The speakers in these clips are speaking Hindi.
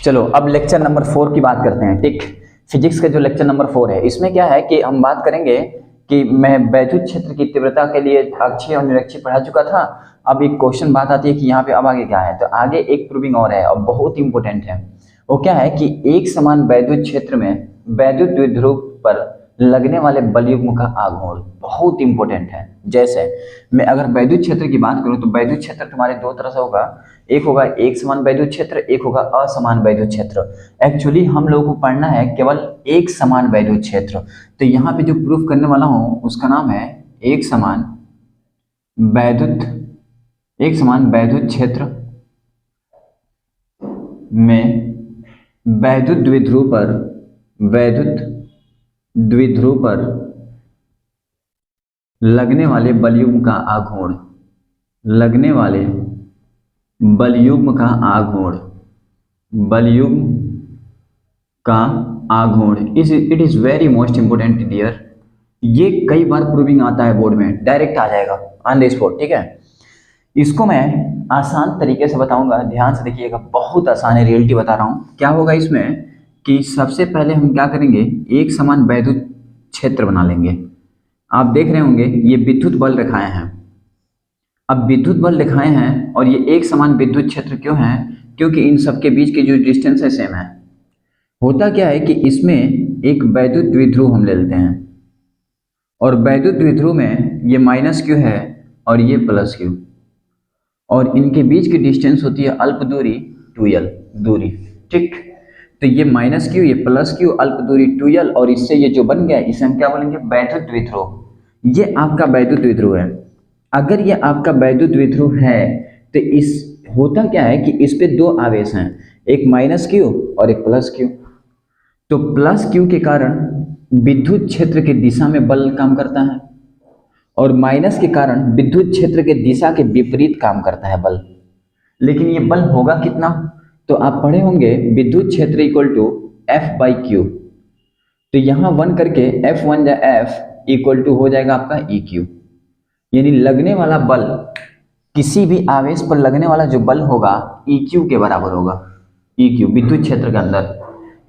चलो अब लेक्चर नंबर 4 की बात करते हैं। ठीक, फिजिक्स का जो लेक्चर नंबर 4 है इसमें क्या है कि हम बात करेंगे कि मैं वैद्युत क्षेत्र की तीव्रता के लिए अक्षीय और निरक्षीय पढ़ा चुका था। अब एक क्वेश्चन बात आती है कि यहाँ पे अब आगे क्या है, तो आगे एक प्रूविंग और है और बहुत इंपॉर्टेंट है। वो क्या है कि एक समान वैद्युत क्षेत्र में वैद्युत द्विध्रुव पर लगने वाले बलयुग्म का आघूर्ण बहुत इंपॉर्टेंट है। जैसे मैं अगर वैद्युत क्षेत्र की बात करूं तो वैद्युत क्षेत्र तुम्हारे दो तरह से होगा, एक होगा एक समान वैद्युत क्षेत्र, एक होगा असमान वैद्युत क्षेत्र। एक्चुअली हम लोगों को पढ़ना है केवल एक समान वैद्युत क्षेत्र। तो यहाँ पे जो प्रूफ करने वाला हूँ उसका नाम है एक समान वैद्युत क्षेत्र में वैद्युत द्विध्रुव पर लगने वाले बलयुग्म का आघूर्ण it is very most important dear. ये कई बार प्रूविंग आता है बोर्ड में, डायरेक्ट आ जाएगा ऑन द स्पॉट। ठीक है, इसको मैं आसान तरीके से बताऊंगा, ध्यान से देखिएगा, बहुत आसान है, रियलिटी बता रहा हूं। क्या होगा इसमें कि सबसे पहले हम क्या करेंगे, एक समान वैद्युत क्षेत्र बना लेंगे। आप देख रहे होंगे ये विद्युत बल दिखाए हैं। अब विद्युत बल दिखाए हैं और ये एक समान विद्युत क्षेत्र क्यों है, क्योंकि इन सबके बीच की जो डिस्टेंस है सेम है। होता क्या है कि इसमें एक वैद्युत द्विध्रुव हम ले लेते हैं और वैद्युत द्विध्रुव में ये माइनस क्यू है और ये प्लस क्यू, और इनके बीच की डिस्टेंस होती है अल्प दूरी 2l दूरी। ठीक, तो ये माइनस क्यू, ये प्लस क्यू, अल्प दूरी 2l, और इससे ये जो बन गया इसे हम क्या बोलेंगे, वैद्युत द्विध्रुव। ये आपका वैद्युत द्विध्रुव है। अगर ये आपका वैद्युत द्विध्रुव है तो इस होता क्या है कि इस पे दो आवेश हैं, एक माइनस क्यू और एक प्लस क्यू। तो प्लस क्यू के कारण विद्युत क्षेत्र के दिशा में बल काम करता है और माइनस के कारण विद्युत क्षेत्र के दिशा के विपरीत काम करता है बल। लेकिन ये बल होगा कितना, तो आप पढ़े होंगे विद्युत क्षेत्र इक्वल टू F/Q। तो यहाँ 1 करके F1 या F इक्वल टू हो जाएगा आपका EQ, यानी लगने वाला बल, किसी भी आवेश पर लगने वाला जो बल होगा EQ के बराबर होगा। EQ विद्युत क्षेत्र के अंदर,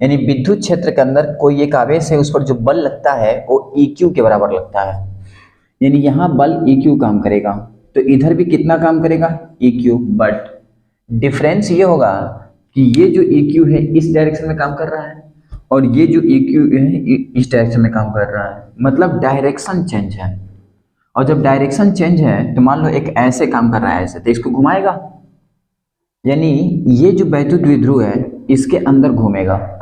यानी विद्युत क्षेत्र के अंदर कोई एक आवेश है उस पर जो बल लगता है वो EQ के बराबर लगता है, यानी यहाँ बल EQ काम करेगा, तो इधर भी कितना काम करेगा, EQ। बट डिफरेंस ये होगा कि ये जो EQ है इस डायरेक्शन में काम कर रहा है और ये जो EQ है इस डायरेक्शन में काम कर रहा है, मतलब डायरेक्शन चेंज है। और जब डायरेक्शन चेंज है तो मान लो एक ऐसे काम कर रहा है ऐसे, तो इसको घुमाएगा, यानी ये जो वैद्युत द्विध्रुव है इसके अंदर घूमेगा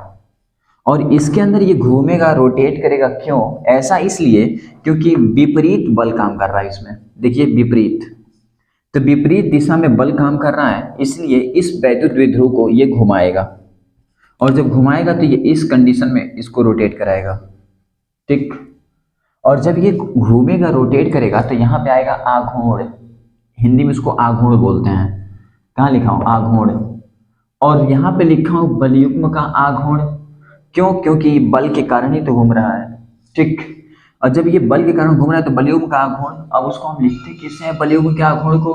और इसके अंदर ये घूमेगा, रोटेट करेगा। क्यों ऐसा, इसलिए क्योंकि विपरीत बल काम कर रहा है इसमें। देखिए विपरीत, तो विपरीत दिशा में बल काम कर रहा है, इसलिए इस वैद्युत द्विध्रुव को ये घुमाएगा और जब घुमाएगा तो ये इस कंडीशन में इसको रोटेट कराएगा। ठीक, और जब ये घूमेगा, रोटेट करेगा, तो यहाँ पे आएगा आघूर्ण। हिंदी में इसको आघूर्ण बोलते हैं। कहाँ लिखा हूँ, आघूर्ण, और यहाँ पे लिखा हूँ बलयुग्म का आघूर्ण। क्यों, क्योंकि बल के कारण ही तो घूम रहा है। ठीक, और जब ये बल के कारण घूम रहा है तो बलयुग्म का आघूर्ण, अब उसको हम लिखते किससे हैं बलयुग्म के आघूर्ण को,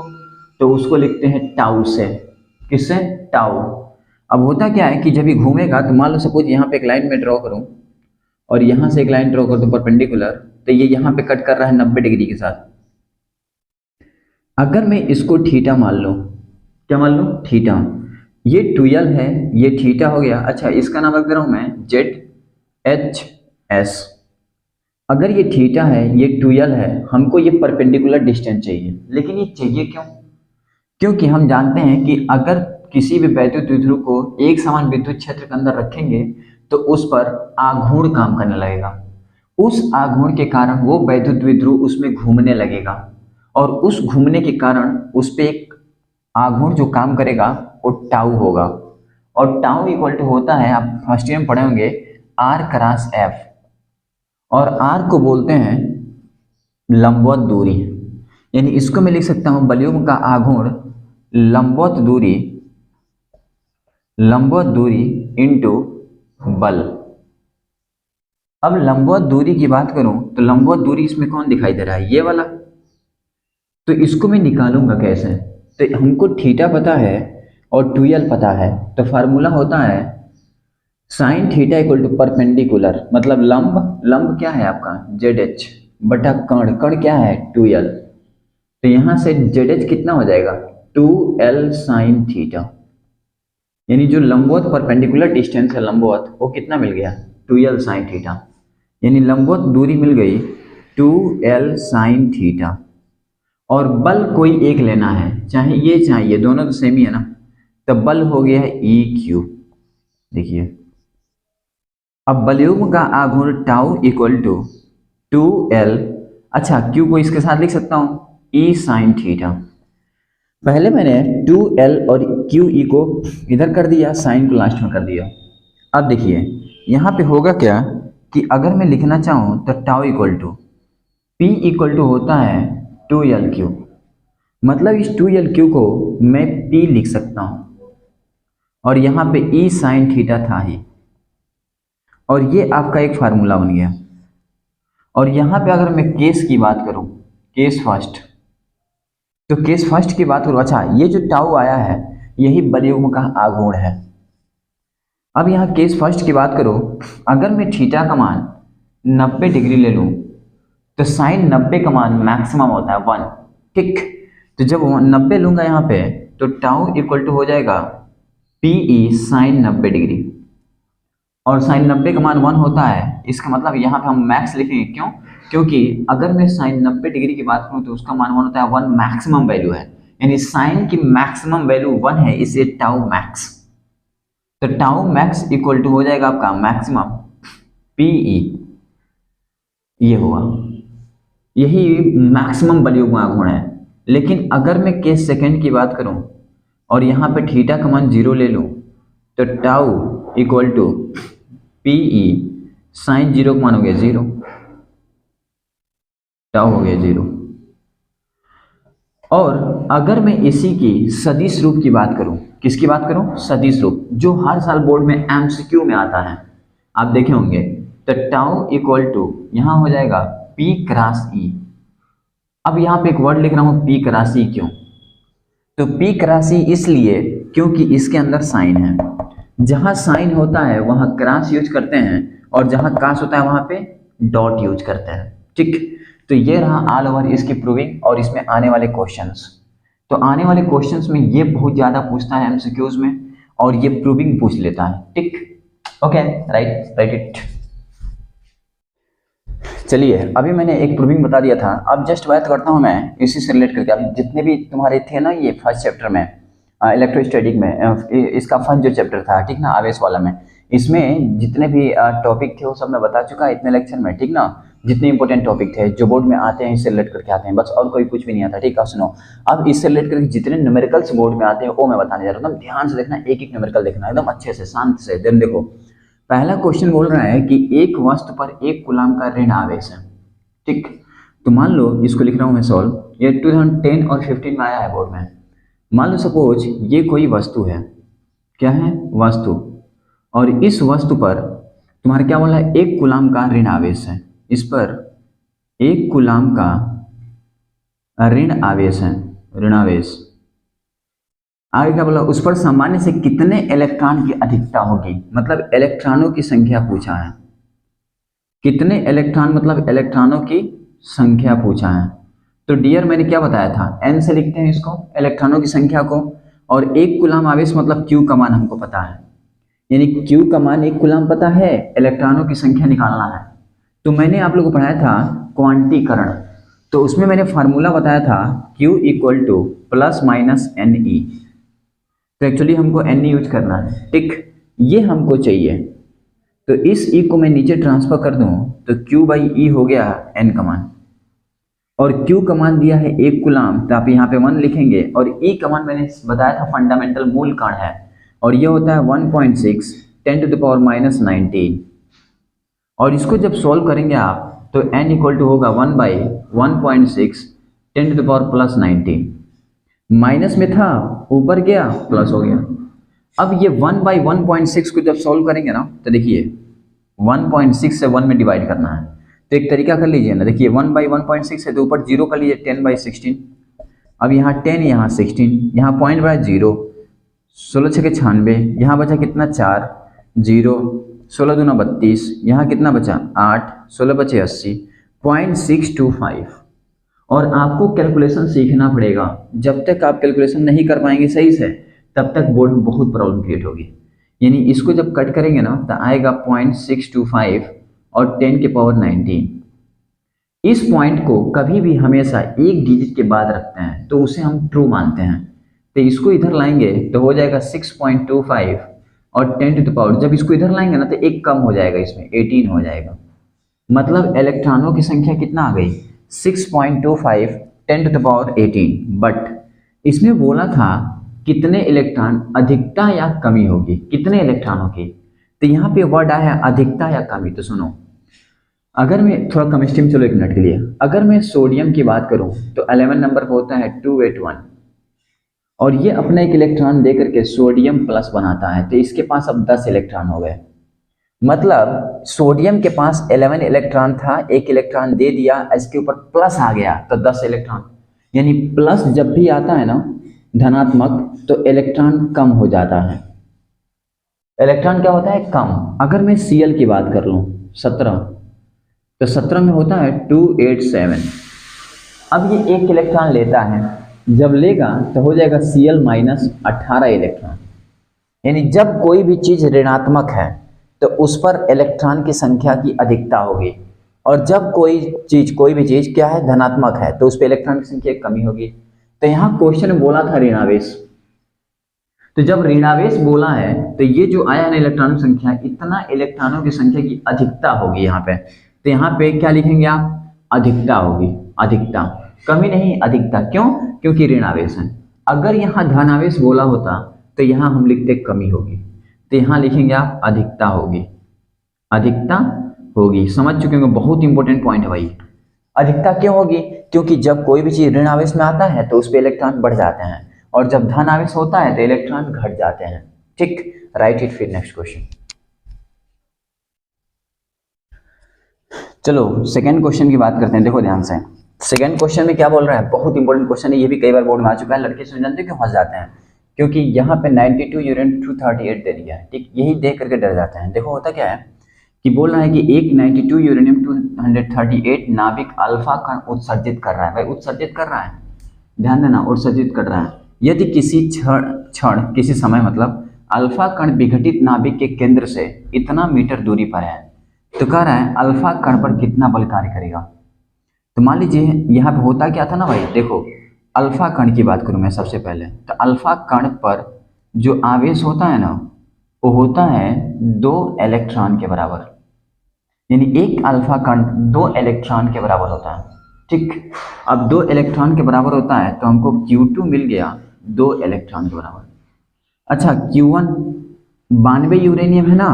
तो उसको लिखते हैं टाउ से। किससे, टाउ। अब होता क्या है कि जब ये घूमेगा तो मान लो सपोज यहाँ पे एक लाइन में ड्रॉ करूँ और यहाँ से एक लाइन ड्रॉ कर दूं परपेंडिकुलर, तो ये यहाँ पे कट कर रहा है 90 डिग्री के साथ। अगर मैं इसको थीटा मान लूँ, क्या मान लूँ, थीटा, ये 2l है, ये थीटा हो गया। अच्छा, इसका नाम रख दे रहा हूँ मैं ZHS। अगर ये थीटा है, ये 2l है, हमको ये परपेंडिकुलर डिस्टेंस चाहिए। लेकिन ये चाहिए क्यों, क्योंकि हम जानते हैं कि अगर किसी भी वैद्युत द्विध्रुव को एक समान विद्युत क्षेत्र के अंदर रखेंगे तो उस पर आघूर्ण काम करने लगेगा। उस आघूर्ण के कारण वो वैद्युत द्विध्रुव उसमें घूमने लगेगा और उस घूमने के कारण उस पे एक आघूर्ण जो काम करेगा वो टाउ होगा, और टाउ इक्वल टू होता है, आप फर्स्ट ईयर में पढ़े होंगे, R×F, और R को बोलते हैं लंबवत दूरी। यानी इसको मैं लिख सकता हूं बलयुग्म का आघूर्ण लंबवत दूरी इनटू बल। अब लंबवत दूरी की बात करूं तो लंबवत दूरी इसमें कौन दिखाई दे रहा है, ये वाला। तो इसको मैं निकालूंगा कैसे, तो हमको थीटा पता है और 2l पता है, तो फार्मूला होता है sine theta equal to perpendicular, मतलब लंब क्या है आपका ZH बटा कर्ण क्या है 2l। तो यहां से ZH कितना हो जाएगा 2l साइन थीटा, यानी जो लंबवत परपेंडिकुलर डिस्टेंस है लंबवत वो कितना मिल गया 2l साइन थीटा, यानी लंबवत दूरी मिल गई 2l साइन थीटा। और बल कोई एक लेना है, चाहे ये दोनों तो सेम ही है ना, तो बल हो गया है EQ। देखिए अब बलयुग्म का आघूर्ण टाउ इक्वल टू 2l, अच्छा Q को इसके साथ लिख सकता हूं E साइन थीटा। पहले मैंने 2l और QE को इधर कर दिया, साइन को लास्ट में कर दिया। अब देखिए यहाँ पे होगा क्या कि अगर मैं लिखना चाहूँ तो tau equal to P equal to होता है 2lq, मतलब इस 2lq को मैं P लिख सकता हूँ और यहाँ पे E साइन थीटा था ही, और ये आपका एक फार्मूला बन गया। और यहाँ पे अगर मैं केस की बात करूँ, केस फर्स्ट, तो केस फर्स्ट की बात करूँ, अच्छा ये जो टाउ आया है यही बलयुग्म का आघूर्ण है। अब यहाँ केस फर्स्ट की बात करो, अगर मैं थीटा का मान 90 डिग्री ले लूँ तो साइन 90 का मान मैक्सिमम होता है 1, ठीक। तो जब 90 लूँगा यहाँ पे तो टाउ इक्वल टू हो जाएगा PE साइन 90 डिग्री, और साइन 90 का मान 1 होता है, इसका मतलब यहाँ पे हम मैक्स लिखेंगे। क्यों? क्योंकि अगर मैं साइन 90 डिग्री की बात करूँ तो उसका मान 1 होता है, 1 मैक्सिमम वैल्यू है, यानी साइन की मैक्सिमम वैल्यू 1 है, इसे टाउ मैक्स। तो टाउ मैक्स इक्वल टू हो जाएगा आपका मैक्सिमम PE, ये हुआ, यही मैक्सिमम बलयुग्म आघूर्ण है। लेकिन अगर मैं केस सेकंड की बात करूं और यहाँ पे थीटा का मान 0 ले लूं तो tau equal to PE sine 0 का मान हो गया 0, टाउ हो गया 0। और अगर मैं इसी की सदिश रूप की बात करूं, किसकी बात करूं? सदिश रूप, जो हर साल बोर्ड में MCQ में आता है, आप देखे होंगे। तो टाउ इक्वल टू यहाँ हो जाएगा P क्रॉस E। अब यहाँ पे एक वर्ड लिख रहा हूँ P क्रॉस E, क्यों? तो P क्रॉस E इसलिए क्योंकि इसके अंदर साइन है, जहाँ साइन होता है वहाँ क्रॉस यूज करते हैं, और जहाँ क्रॉस होता है वहाँ पे डॉट यूज करते हैं, ठीक। तो ये रहा ऑल ओवर इसकी प्रूविंग और इसमें आने वाले क्वेश्चंस। तो आने वाले क्वेश्चंस में ये बहुत ज़्यादा पूछता है MCQs में, और ये प्रूविंग पूछ लेता है, ठीक। Okay, right it. चलिए अभी मैंने एक प्रूविंग बता दिया था, अब जस्ट बात करता हूँ मैं इसी से रिलेट करके। अभी जितने भी तुम्हारे थे ना ये फर्स्ट चैप्टर में इलेक्ट्रोस्टैटिक में, इसका फर्स्ट जो चैप्टर था, ठीक ना, आवेश वाला में, इसमें जितने भी टॉपिक थे वो सब मैं बता चुका इतने लेक्चर में, ठीक ना। जितने इंपॉर्टेंट टॉपिक थे जो बोर्ड में आते हैं इससे रिलेट करके आते हैं, बस और कोई कुछ भी नहीं आता, ठीक है। सुनो, अब इससे रिलेट करके जितने न्यूमेरिकल्स बोर्ड में आते हैं वो मैं बताने जा रहा हूँ, एकदम ध्यान से देखना, एक एक न्यूमेरिकल देखना एकदम अच्छे से शांत से। देन देखो पहला क्वेश्चन बोल रहा है कि एक वस्तु पर 1 कूलम का ऋण आवेश है, ठीक। तो मान लो इसको लिख रहा हूँ मैं सॉल्व, ये 2010 और 15 में आया है बोर्ड में। मान लो सपोज ये कोई वस्तु है, क्या है? वस्तु, और इस वस्तु पर तुम्हारा क्या बोला है 1 कूलम का ऋण आवेश है, इस पर 1 कूलम का ऋण आवेश है, ऋण आवेश। आगे क्या बोला, उस पर सामान्य से कितने इलेक्ट्रॉन की अधिकता होगी, मतलब इलेक्ट्रॉनों की संख्या पूछा है, कितने इलेक्ट्रॉन मतलब इलेक्ट्रॉनों की संख्या पूछा है। तो डियर मैंने क्या बताया था, n से लिखते हैं इसको इलेक्ट्रॉनों की संख्या को, और 1 कूलम आवेश मतलब Q का मान हमको पता है, यानी Q का मान 1 कूलम पता है, इलेक्ट्रॉनों की संख्या निकालना है। तो मैंने आप लोगों को पढ़ाया था क्वांटीकरण, तो उसमें मैंने फार्मूला बताया था Q equal two plus minus NE। तो एक्चुअली हमको NE यूज करना है, ठीक, ये हमको चाहिए। तो इस E को मैं नीचे ट्रांसफर कर दूं तो Q बाई E हो गया N का मान, और Q का मान दिया है 1 कूलम, तो आप यहाँ पे 1 लिखेंगे, और E का मान मैंने बताया था फंडामेंटल मूल कण है, और ये होता है 1.6 10⁻⁻19। और इसको जब सॉल्व करेंगे आप तो N इक्वल टू होगा 1/1.6 10⁻+19, माइनस में था ऊपर गया प्लस हो गया। अब ये 1/1.6 को जब सॉल्व करेंगे ना तो देखिए 1.6 से 1 में डिवाइड करना है, तो एक तरीका कर लीजिए ना, देखिए 1/1.6 है तो ऊपर 0 कर लीजिए 10/16। अब यहाँ 10 यहाँ 16, यहाँ पॉइंट बढ़ा 0, 16 छके 96, यहाँ बचा कितना 4, 0, 16 दूना 32, यहाँ कितना बचा 8, 16 बचे 80, 0.625। और आपको कैलकुलेशन सीखना पड़ेगा, जब तक आप कैलकुलेशन नहीं कर पाएंगे सही से तब तक बोर्ड में बहुत प्रॉब्लम क्रिएट होगी। यानी इसको जब कट करेंगे ना तो आएगा 0.625 और 10 के पावर 19। इस पॉइंट को कभी भी हमेशा एक डिजिट के बाद रखते हैं तो उसे हम ट्रू मानते हैं। तो इसको इधर लाएंगे तो हो जाएगा 6.25 और 10 टू द पावर, जब इसको इधर लाएंगे ना तो एक कम हो जाएगा, इसमें 18 हो जाएगा। मतलब इलेक्ट्रॉनों की संख्या कितना आ गई 6.25 10 टू द पावर 18। बट इसमें बोला था कितने इलेक्ट्रॉन अधिकता या कमी होगी, कितने इलेक्ट्रॉनों की। तो यहाँ पे वर्ड आया अधिकता या कमी। तो सुनो, अगर मैं थोड़ा केमिस्ट्री में चलो 1 मिनट के लिए, अगर मैं सोडियम की बात करूं तो 11 नंबर पर होता है 281 और ये अपना एक इलेक्ट्रॉन देकर के सोडियम प्लस बनाता है, तो इसके पास अब 10 इलेक्ट्रॉन हो गए। मतलब सोडियम के पास 11 इलेक्ट्रॉन था, एक इलेक्ट्रॉन दे दिया, इसके ऊपर प्लस आ गया तो 10 इलेक्ट्रॉन। यानी प्लस जब भी आता है ना धनात्मक तो इलेक्ट्रॉन कम हो जाता है। इलेक्ट्रॉन क्या होता है कम। अगर मैं Cl की बात कर लूँ 17, तो 17 में होता है 287। अब ये एक इलेक्ट्रॉन लेता है, जब लेगा तो हो जाएगा Cl माइनस 18 इलेक्ट्रॉन। यानी जब कोई भी चीज ऋणात्मक है तो उस पर इलेक्ट्रॉन की संख्या की अधिकता होगी, और जब कोई भी चीज क्या है धनात्मक है तो उस पर इलेक्ट्रॉन की संख्या कमी होगी। तो यहाँ क्वेश्चन में बोला था ऋणावेश, तो जब ऋणावेश बोला है तो ये जो आया ना इलेक्ट्रॉनों की संख्या, इतना इलेक्ट्रॉनों की संख्या की अधिकता होगी यहाँ पे। तो यहाँ पे क्या लिखेंगे आप अधिकता होगी, अधिकता, कमी नहीं अधिकता। क्यों? क्योंकि ऋणावेश है। अगर यहाँ धनावेश बोला होता तो यहाँ हम लिखते कमी होगी, तो यहाँ लिखेंगे आप अधिकता होगी, अधिकता होगी। समझ चुके होंगे, बहुत इंपॉर्टेंट पॉइंट है भाई। अधिकता क्यों होगी? क्योंकि जब कोई भी चीज ऋण आवेश में आता है तो उस पर इलेक्ट्रॉन बढ़ जाते हैं, और जब धन आवेश होता है तो इलेक्ट्रॉन घट जाते हैं। ठीक, राइट इट। फिर नेक्स्ट क्वेश्चन। चलो सेकंड क्वेश्चन की बात करते हैं। देखो ध्यान से, सेकंड क्वेश्चन में क्या बोल रहा है, बहुत इंपॉर्टेंट क्वेश्चन है, ये भी कई बार बोर्ड में आ चुका है। लड़के सुन जानते क्यों फंस जाते हैं? क्योंकि यहाँ पे 92 यूरेनियम 238 दे दिया है। ठीक, यही देख करके डर जाते हैं। देखो होता क्या है कि बोल रहा है कि एक 92 यूरेनियम 238 नाभिक अल्फा कण उत्सर्जित कर रहा है। भाई उत्सर्जित कर रहा है, ध्यान देना, उत्सर्जित कर रहा है। यदि किसी क्षण किसी समय मतलब अल्फा कण विघटित नाभिक के केंद्र से इतना मीटर दूरी पर है, तो कह रहा है अल्फा कण पर कितना बल कार्य करेगा। तो मान लीजिए यहाँ पे होता क्या था ना भाई, देखो अल्फा कण की बात करूँ मैं सबसे पहले, तो अल्फा कण पर जो आवेश होता है ना वो होता है 2 इलेक्ट्रॉन के बराबर। यानी एक अल्फा कण 2 इलेक्ट्रॉन के बराबर होता है। ठीक, अब 2 इलेक्ट्रॉन के बराबर होता है तो हमको Q2 मिल गया 2 इलेक्ट्रॉन के बराबर। अच्छा Q1 92 यूरेनियम है ना,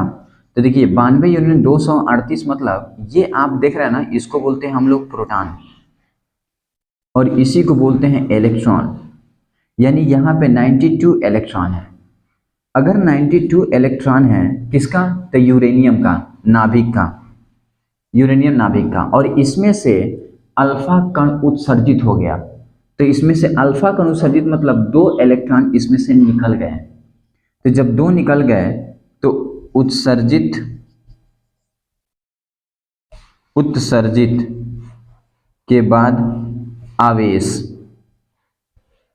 तो देखिए 92 यूरेनियम 238, मतलब ये आप देख रहे हैं ना, इसको बोलते हैं हम लोग प्रोटॉन और इसी को बोलते हैं इलेक्ट्रॉन। यानी यहाँ पे 92 इलेक्ट्रॉन है। अगर 92 इलेक्ट्रॉन है किसका, तो यूरेनियम का, नाभिक का, यूरेनियम नाभिक का, और इसमें से अल्फा कण उत्सर्जित हो गया। तो इसमें से अल्फा कण उत्सर्जित मतलब 2 इलेक्ट्रॉन इसमें से निकल गए। तो जब 2 निकल गए तो उत्सर्जित के बाद आवेश,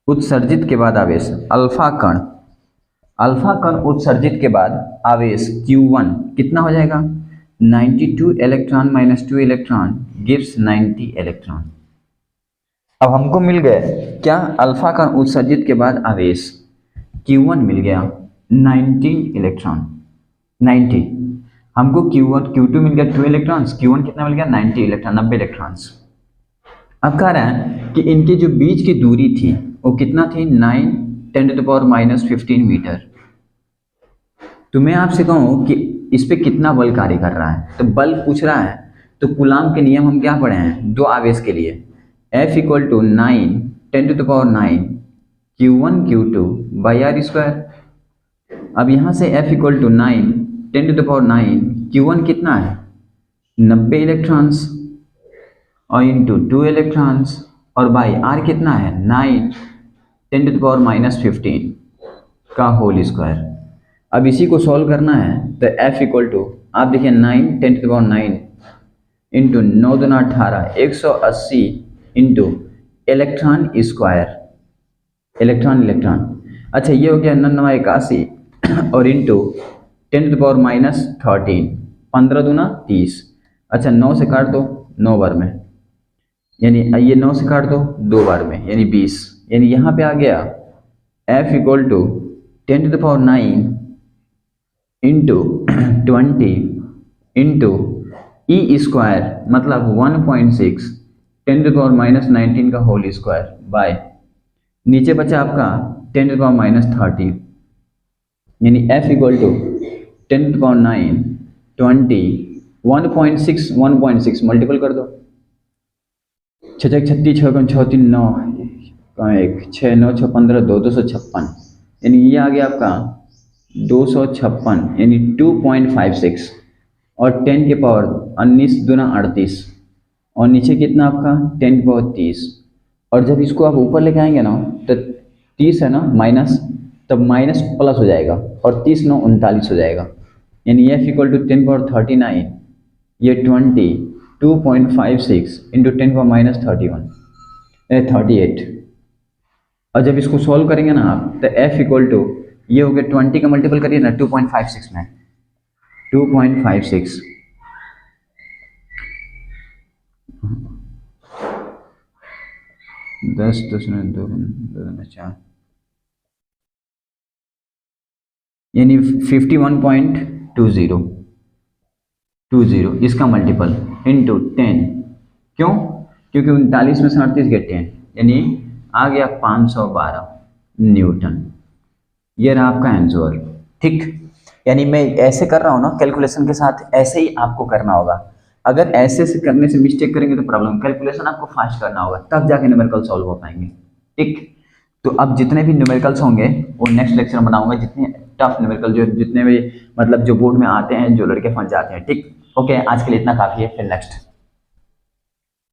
उत्सर्जित के बाद आवेश अल्फा कण उत्सर्जित के बाद आवेश Q1 कितना हो जाएगा, 92 electron minus 2 electron gives 90 electron. अब हमको मिल गए क्या, अल्फा कण उत्सर्जित के बाद आवेश Q1 मिल गया 19 इलेक्ट्रॉन, 90। हमको Q2 मिल गया 2 इलेक्ट्रॉन्स, Q1 कितना मिल गया 90 इलेक्ट्रॉन, 90 इलेक्ट्रॉन्स। अब कह रहा है कि इनकी जो बीच की दूरी थी वो कितना थी, 9 10 to the power minus 15 metre. तो मैं आपसे कहूँ कि इस पे कितना बल कार्य कर रहा है, तो बल पूछ रहा है, तो कूलाम के नियम हम क्या पढ़े हैं 2 आवेश के लिए, F equal to 9 10 to the power 9 Q1 Q2 by R square. अब यहाँ से F equal to 9 10 to the power 9 Q1 कितना है 90 इलेक्ट्रॉन्स और इंटू 2 इलेक्ट्रॉन्स और बाई आर कितना है 9 10 टू द पावर माइनस 15। का होल स्क्वायर। अब इसी को सॉल्व करना है तो f इक्वल टू, आप देखिए 9 10 टू द पावर 9 इंटू 9 दूना 18 180 इंटू इलेक्ट्रॉन स्क्वायर, इलेक्ट्रॉन। अच्छा ये हो गया 9 81 और इंटू 10 टू द पावर -13 15 दूना 30। अच्छा 9 से काट दो 9 बार में, यानी ये 9 से काट दो 2 बार में यानी 20, यानी यहाँ पे आ गया f equal to 10 to the power 9 into 20 into e square मतलब 1.6 10 टू द पावर -19 का होल स्क्वायर बाय नीचे बचा आपका 10 टू द पावर -30, यानी f equal to 10 to the power 9 20 1.6 multiple कर दो, 6 36 6 6 3 9 1 6 9 6 15 2 256, यानी ये आ गया आपका 256 यानी 2.56 और 10 के पावर 19 दूना 38 और नीचे कितना आपका 10 के पावर 30, और जब इसको आप ऊपर लेके आएंगे ना तो 30 है ना माइनस, तब माइनस प्लस हो जाएगा और 30 9 39 हो जाएगा, यानी f इक्वल टू 10 पावर 39 ये 2.56 इंटू 10 पावर -38, और जब इसको सॉल्व करेंगे ना आप तो f इक्वल टू ये हो गया 20 का मल्टीपल करिए ना 2.56 में 2.56 10 10 2 4 यानी 51.20 इसका मल्टीपल इंटू 10, क्यों? क्योंकि 39 में से 38 गए 10 यानी आ गया 512 न्यूटन। ये रहा आपका आंसर, ठीक। यानी मैं ऐसे कर रहा हूँ ना कैलकुलेशन के साथ, ऐसे ही आपको करना होगा। अगर ऐसे से करने से मिस्टेक करेंगे तो प्रॉब्लम, कैलकुलेशन आपको फास्ट करना होगा तब जाके न्यूमेरिकल सॉल्व हो पाएंगे, ठीक। तो अब जितने भी न्यूमेरिकल्स होंगे वो नेक्स्ट लेक्चर में बनाऊंगा, जितने टफ न्यूमेरिकल जो जितने भी मतलब जो बोर्ड में आते हैं, जो लड़के फंस जाते हैं, ठीक। ओके, आज के लिए इतना काफ़ी है, फिर नेक्स्ट